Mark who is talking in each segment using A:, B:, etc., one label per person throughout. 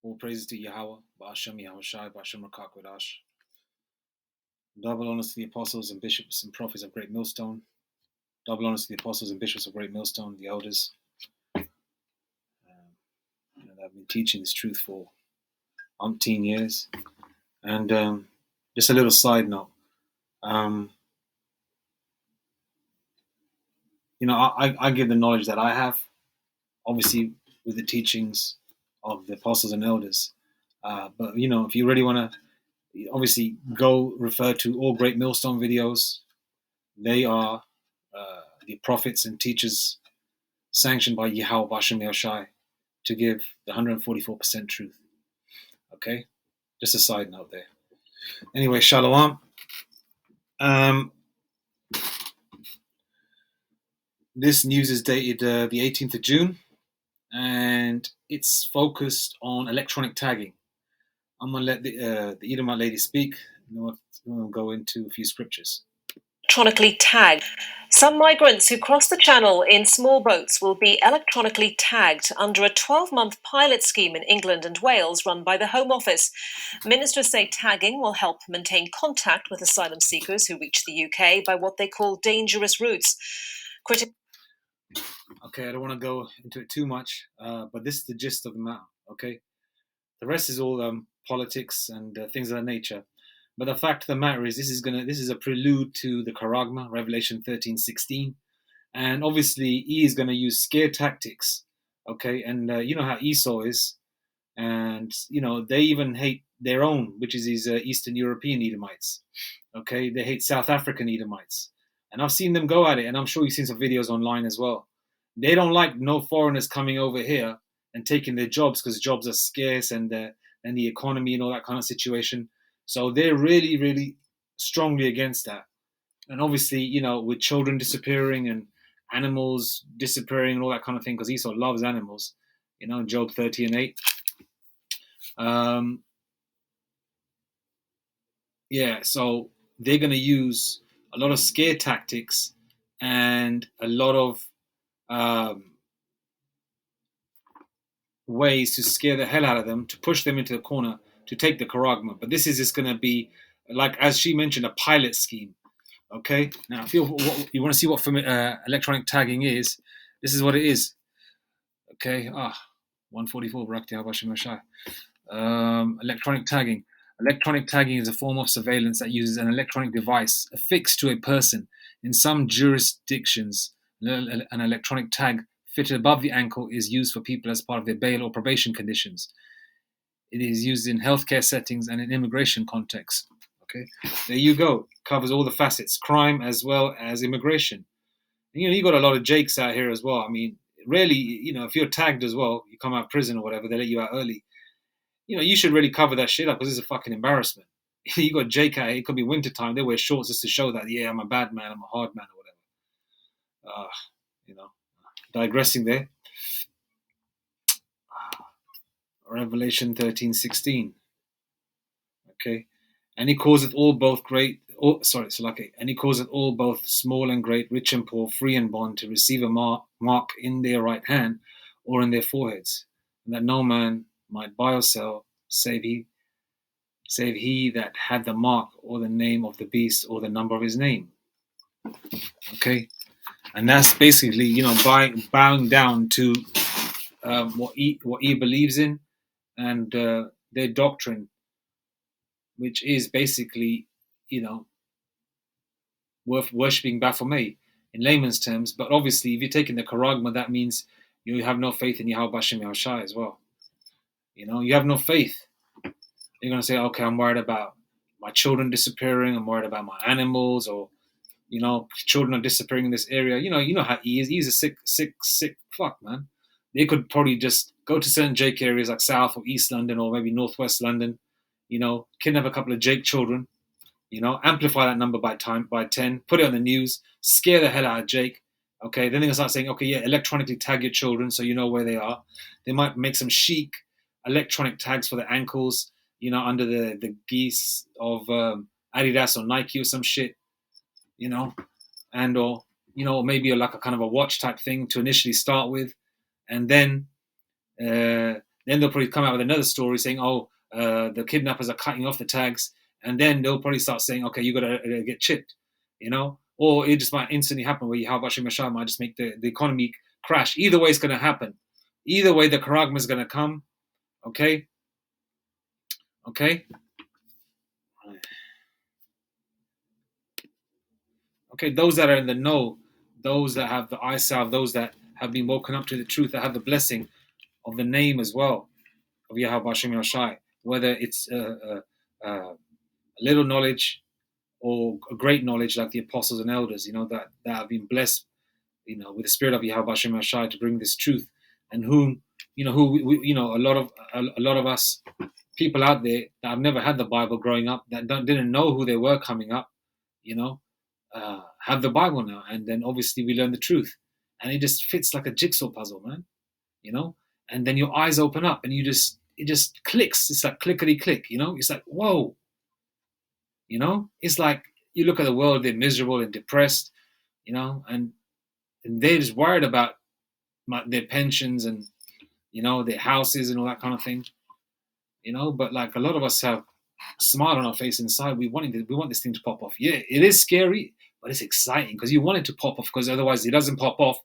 A: All praises to Yahweh, Ba'ashem Yahushai, Ba'ashem Rakakwadash. Double honors to the apostles and bishops and prophets of Great Millstone. Double honors to the apostles and bishops of Great Millstone, the elders. I've been teaching this truth for umpteen years. And just a little side note. I give the knowledge that I have, obviously with the teachings of the apostles and elders. But if you really want to, obviously go refer to all Great Millstone videos. They are the prophets and teachers sanctioned by Yahweh B'Ashem Yahushai to give the 144% truth. Okay, just a side note there. Anyway, shalom. This news is dated the 18th of June, and it's focused on electronic tagging. I'm going to let the Edomite lady speak, and we'll go into a few scriptures.
B: Electronically tagged. Some migrants who cross the channel in small boats will be electronically tagged under a 12-month pilot scheme in England and Wales run by the Home Office. Ministers say tagging will help maintain contact with asylum seekers who reach the UK by what they call dangerous routes.
A: Okay, I don't want to go into it too much, but this is the gist of the matter, okay? The rest is all politics and things of that nature. But the fact of the matter is, this is a prelude to the Charagma, Revelation 13:16, and obviously he is going to use scare tactics, okay? And you know how Esau is, and they even hate their own, which is these Eastern European Edomites, okay? They hate South African Edomites, and I've seen them go at it, and I'm sure you've seen some videos online as well. They don't like no foreigners coming over here and taking their jobs because jobs are scarce and the economy and all that kind of situation. So they're really, really strongly against that. And obviously, with children disappearing and animals disappearing and all that kind of thing, because Esau loves animals, Job 30:8. So they're going to use a lot of scare tactics and a lot of ways to scare the hell out of them, to push them into the corner, to take the Charagma. But this is just going to be, like, as she mentioned, a pilot scheme. Okay? Now, if you want to see what electronic tagging is, this is what it is. Okay? 144, Barak Hashem Mashai. Electronic tagging. Electronic tagging is a form of surveillance that uses an electronic device affixed to a person. In some jurisdictions, an electronic tag fitted above the ankle is used for people as part of their bail or probation conditions. It is used in healthcare settings and in immigration contexts. Okay, there you go. Covers all the facets, crime as well as immigration. And, you got a lot of jakes out here as well. I mean, really, if you're tagged as well, you come out of prison or whatever, they let you out early. You should really cover that shit up because it's a fucking embarrassment. You got Jake out here, it could be wintertime, they wear shorts just to show that, yeah, I'm a bad man, I'm a hard man or whatever. Digressing there. Revelation 13:16. Okay. And he causeth all both and he causeth all both small and great, rich and poor, free and bond, to receive a mark in their right hand or in their foreheads, and that no man might buy or sell save he that had the mark or the name of the beast or the number of his name. Okay. And that's basically, bowing down to what he believes in and their doctrine, which is basically, worshipping Baphomet in layman's terms. But obviously, if you're taking the Charagma, that means you have no faith in Yahweh B'Ashem Yahushai as well. You have no faith. You're going to say, okay, I'm worried about my children disappearing. I'm worried about my animals, or children are disappearing in this area. You know how he is. He's a sick fuck, man. They could probably just go to certain Jake areas like South or East London or maybe Northwest London, kidnap a couple of Jake children, amplify that number by 10, put it on the news, scare the hell out of Jake. Okay, then they'll start saying, okay, yeah, electronically tag your children so you know where they are. They might make some chic electronic tags for the ankles, under the guise of Adidas or Nike or some shit, you know, and or maybe like a kind of a watch type thing to initially start with, and then they'll probably come out with another story saying, "Oh, the kidnappers are cutting off the tags," and then they'll probably start saying, "Okay, you got to get chipped," or it just might instantly happen where Yahweh Mashah might just make the economy crash. Either way, it's going to happen. Either way, the charagma is going to come. Okay, okay, okay. Those that are in the know, those that have the eye salve, those that have been woken up to the truth, that have the blessing of the name as well of Yahweh Shai, whether it's a little knowledge or a great knowledge like the apostles and elders, that have been blessed, with the spirit of Yahweh Shai to bring this truth, and whom, a lot of us people out there that have never had the Bible growing up, that didn't know who they were coming up, have the Bible now, and then obviously we learn the truth, and it just fits like a jigsaw puzzle, man, and then your eyes open up, and it just clicks. It's like clickety click, It's like whoa, It's like you look at the world, they're miserable and depressed, and they're just worried about their pensions and their houses and all that kind of thing, But like a lot of us have a smile on our face inside. We want this thing to pop off. Yeah, it is scary, but it's exciting because you want it to pop off, because otherwise it doesn't pop off.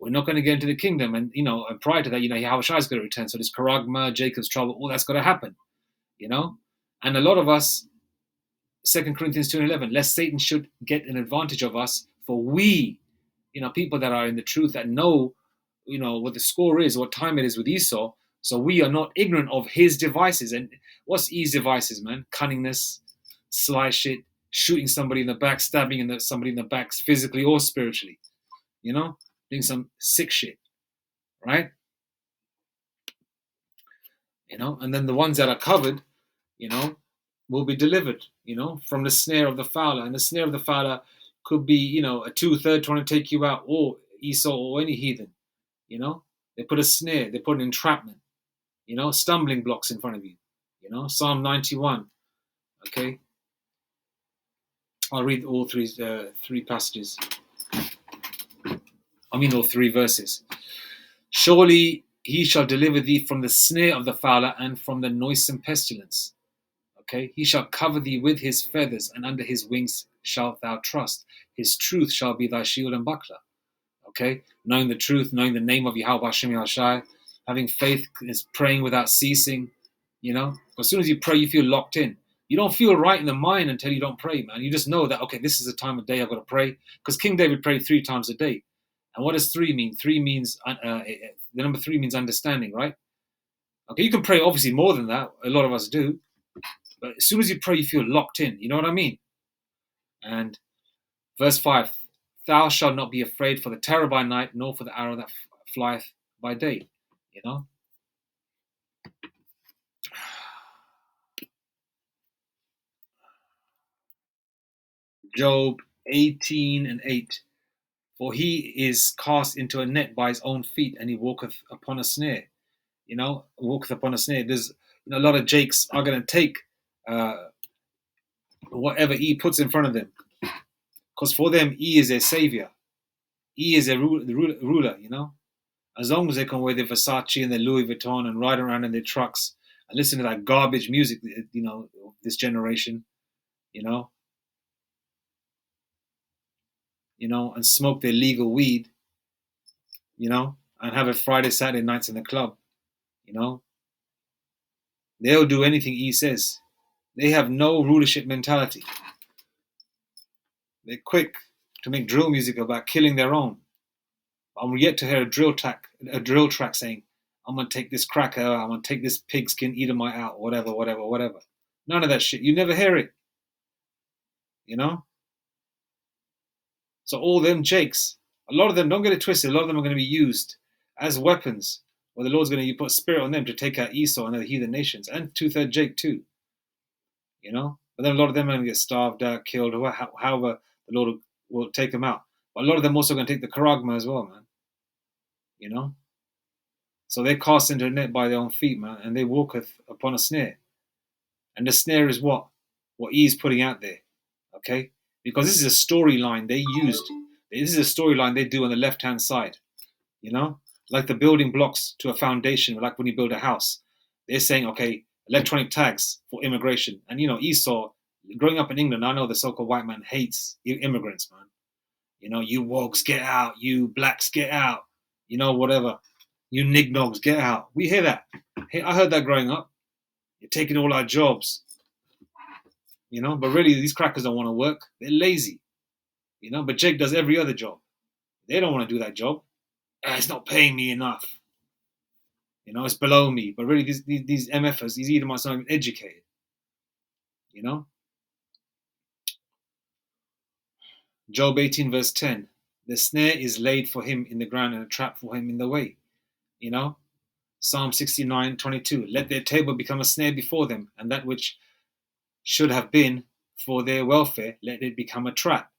A: We're not going to get into the kingdom, and and prior to that, Yahweh Shai is going to return. So this charagma, Jacob's trouble, all that's got to happen, And a lot of us, 2 Corinthians 2:11, lest Satan should get an advantage of us, for we, people that are in the truth, that know, what the score is, what time it is with Esau. So we are not ignorant of his devices. And what's his devices, man? Cunningness, sly shit, shooting somebody in the back, stabbing somebody in the back, physically or spiritually, doing some sick shit, right? And then the ones that are covered, will be delivered, from the snare of the fowler. And the snare of the fowler could be, a two-third trying to take you out, or Esau or any heathen, They put a snare, they put an entrapment, stumbling blocks in front of you, Psalm 91, okay? I'll read all three passages. All three verses. Surely he shall deliver thee from the snare of the fowler and from the noisome pestilence. Okay, he shall cover thee with his feathers, and under his wings shalt thou trust. His truth shall be thy shield and buckler. Okay, knowing the truth, knowing the name of Yahweh Hashem Yahshai, having faith is praying without ceasing. As soon as you pray, you feel locked in. You don't feel right in the mind until you don't pray, man. You just know that, okay, this is the time of day I've got to pray. Because King David prayed 3 times a day. And what does 3 mean? 3 means, the number 3 means understanding, right? Okay, you can pray obviously more than that. A lot of us do. But as soon as you pray, you feel locked in. You know what I mean? And verse 5, thou shalt not be afraid for the terror by night, nor for the arrow that flieth by day. Job 18:8. For he is cast into a net by his own feet, and he walketh upon a snare. Walketh upon a snare. There's a lot of Jakes are going to take whatever E puts in front of them, because for them E is their savior. E is their ruler. As long as they can wear their Versace and their Louis Vuitton and ride around in their trucks and listen to that garbage music, this generation, and smoke their legal weed, and have it Friday, Saturday nights in the club, they'll do anything he says. They have no rulership mentality. They're quick to make drill music about killing their own. I'm yet to hear a drill track saying, I'm going to take this cracker, I'm going to take this pigskin, eat my out, whatever. None of that shit. You never hear it. So all them Jakes, a lot of them, don't get it twisted, a lot of them are going to be used as weapons, where the Lord's going to put spirit on them to take out Esau and the heathen nations, and 2/3 Jake too. But then a lot of them are going to get starved out, killed, or however the Lord will take them out. But a lot of them also going to take the charagma as well, man. So they're cast into a net by their own feet, man, and they walketh upon a snare. And the snare is what? What he's putting out there. okay? Because this is a storyline they used. This is a storyline they do on the left-hand side, you know? Like the building blocks to a foundation, like when you build a house. They're saying, okay, electronic tags for immigration. And, Esau, growing up in England, I know the so-called white man hates immigrants, man. You wogs, get out. You blacks, get out. Whatever. You nignogs, get out. We hear that. Hey, I heard that growing up. You're taking all our jobs. But really, these crackers don't want to work. They're lazy. But Jake does every other job. They don't want to do that job. It's not paying me enough. It's below me. But really, these MFers, these Edomites aren't even educated. Job 18 verse 10. The snare is laid for him in the ground and a trap for him in the way. Psalm 69:22. Let their table become a snare before them, and that which should have been for their welfare, let it become a trap.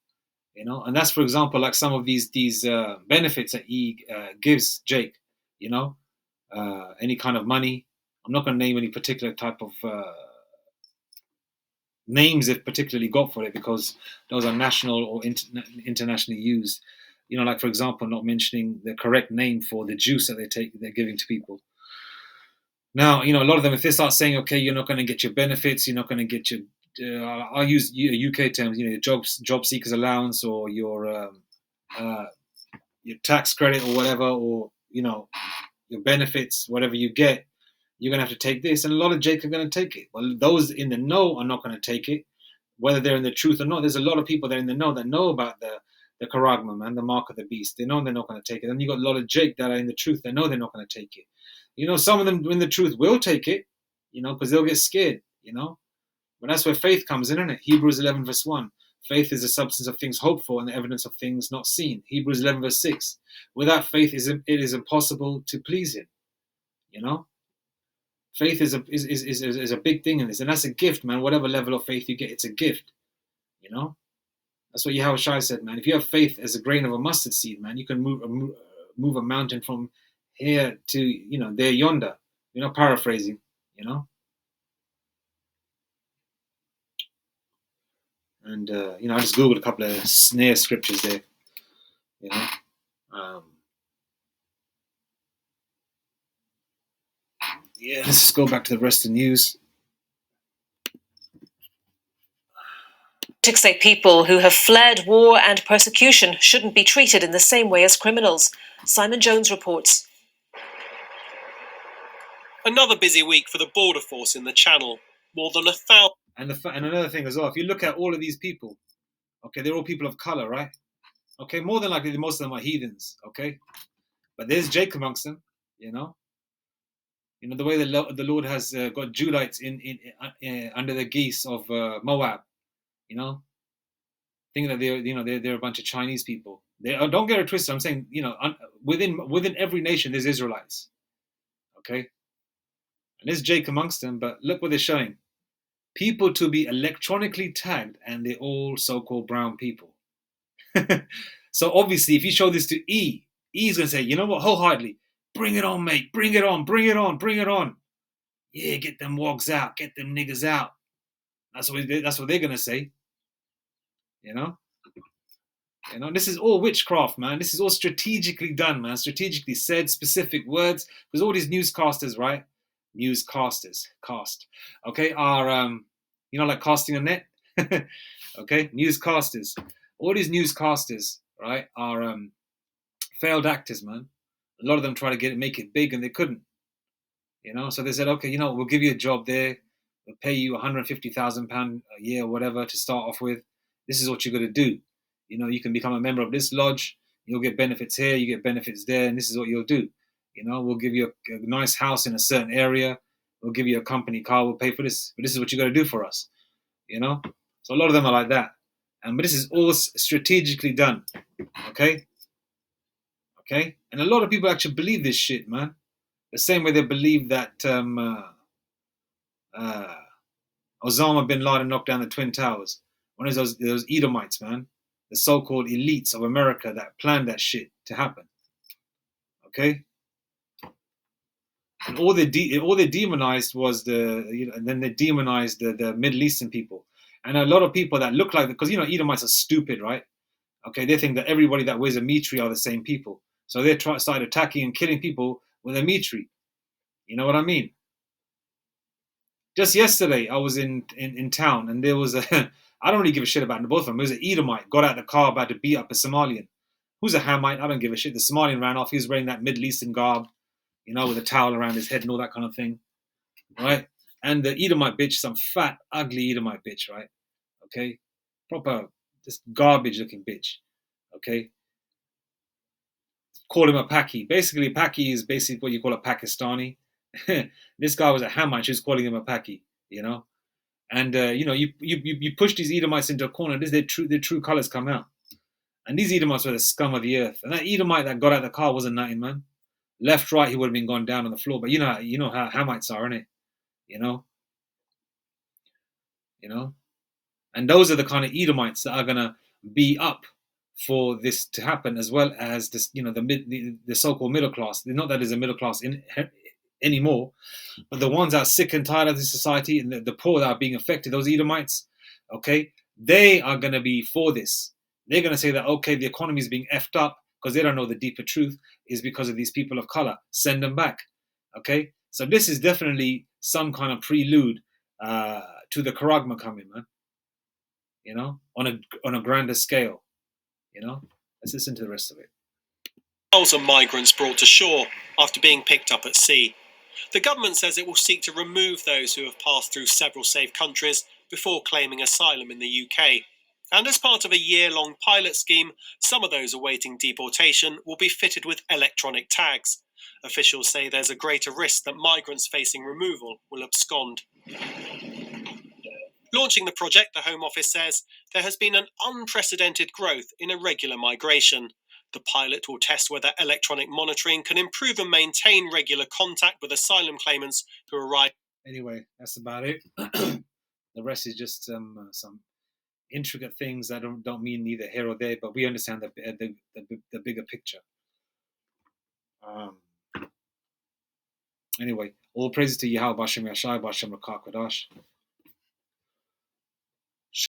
A: And that's, for example, like some of these benefits that he gives Jake. Any kind of money. I'm not going to name any particular type of names they've particularly got for it, because those are national or internationally used. Like, for example, not mentioning the correct name for the juice that they're giving to people. Now, a lot of them, if they start saying, okay, you're not going to get your benefits, you're not going to get your, I'll use UK terms, your job seekers allowance, or your tax credit or whatever, or, your benefits, whatever you get, you're going to have to take this. And a lot of Jake are going to take it. Well, those in the know are not going to take it, whether they're in the truth or not. There's a lot of people that are in the know that know about the charagma, man, the mark of the beast. They know they're not going to take it. And you got a lot of Jake that are in the truth. They know they're not going to take it. Some of them in the truth will take it, because they'll get scared, But that's where faith comes in, isn't it? Hebrews 11 verse 1. Faith is the substance of things hoped for and the evidence of things not seen. Hebrews 11 verse 6. Without faith, it is impossible to please him. Faith is a big thing in this. And that's a gift, man. Whatever level of faith you get, it's a gift. That's what Yahweh Shai said, man. If you have faith as a grain of a mustard seed, man, you can move a mountain from here to, there yonder. Paraphrasing, And, I just Googled a couple of snare scriptures there, let's just go back to the rest of the news.
B: Critics say people who have fled war and persecution shouldn't be treated in the same way as criminals. Simon Jones reports.
C: Another busy week for the border force in the Channel. More than 1,000.
A: And another thing as well, if you look at all of these people, okay, they're all people of color, right? Okay, more than likely, most of them are heathens, okay? But there's Jake amongst them, the way the Lord has got Judites in under the geese of Moab, thinking that they're a bunch of Chinese people. Don't get it twisted. I'm saying, within every nation there's Israelites, okay? And there's Jake amongst them, but look what they're showing. People to be electronically tagged, and they're all so-called brown people. So obviously, if you show this to E's going to say, you know what, wholeheartedly, bring it on, mate, bring it on, bring it on, bring it on. Yeah, get them wogs out, get them niggers out. That's what they're going to say. This is all witchcraft, man. This is all strategically done, man. Strategically said, specific words. Because all these newscasters, right? Okay, are like casting a net. Okay, newscasters. All these newscasters, right, are failed actors, man. A lot of them try to make it big, and they couldn't. So they said, okay, we'll give you a job there. We'll pay you £150,000 a year or whatever to start off with. This is what you're going to do. You can become a member of this lodge. You'll get benefits here. You get benefits there, and this is what you'll do. We'll give you a nice house in a certain area. We'll give you a company car. We'll pay for this. But this is what you got to do for us. So a lot of them are like that. But this is all strategically done. Okay? And a lot of people actually believe this shit, man. The same way they believe that Osama bin Laden knocked down the Twin Towers. One of those Edomites, man. The so-called elites of America that planned that shit to happen. Okay? And all they demonized was and then they demonized the Middle Eastern people. And a lot of people that look like, because Edomites are stupid, right? Okay, they think that everybody that wears a mitri are the same people, so they started attacking and killing people with a mitri. You know what I mean? Just yesterday, I was in town, and there was a I don't really give a shit about both of them. There was an Edomite got out of the car about to beat up a Somalian. Who's a Hamite? I don't give a shit. The Somalian ran off. He was wearing that Middle Eastern garb, with a towel around his head and all that kind of thing, right? And the Edomite bitch, some fat, ugly Edomite bitch, right? Okay, proper, just garbage-looking bitch. Okay, call him a Paki. Basically, a Paki is basically what you call a Pakistani. This guy was a Hamite. She was calling him a Paki. And you push these Edomites into a corner. Their true colors come out. And these Edomites were the scum of the earth. And that Edomite that got out of the car wasn't nothing, man. Left, right, he would have been gone down on the floor. But you know how Hamites are, innit? You know. And those are the kind of Edomites that are gonna be up for this to happen, as well as this, the so-called middle class. Not that there's a middle class anymore, but the ones that are sick and tired of this society, and the poor that are being affected, those Edomites, okay, they are going to be for this. They're going to say that, okay, the economy is being effed up because they don't know the deeper truth is because of these people of color. Send them back, okay? So this is definitely some kind of prelude to the Charagma coming, man. On a grander scale. Let's listen to the rest of it.
C: Thousands of migrants brought to shore after being picked up at sea. The government says it will seek to remove those who have passed through several safe countries before claiming asylum in the UK. And as part of a year-long pilot scheme, some of those awaiting deportation will be fitted with electronic tags. Officials say there's a greater risk that migrants facing removal will abscond. Launching the project, the Home Office says there has been an unprecedented growth in irregular migration. The pilot will test whether electronic monitoring can improve and maintain regular contact with asylum claimants who arrive.
A: Anyway, that's about it. The rest is just some intricate things that don't mean neither here or there, but we understand the bigger picture. Anyway, all praises to Yahweh Bashem Yashai Bashem Rakak Kodash.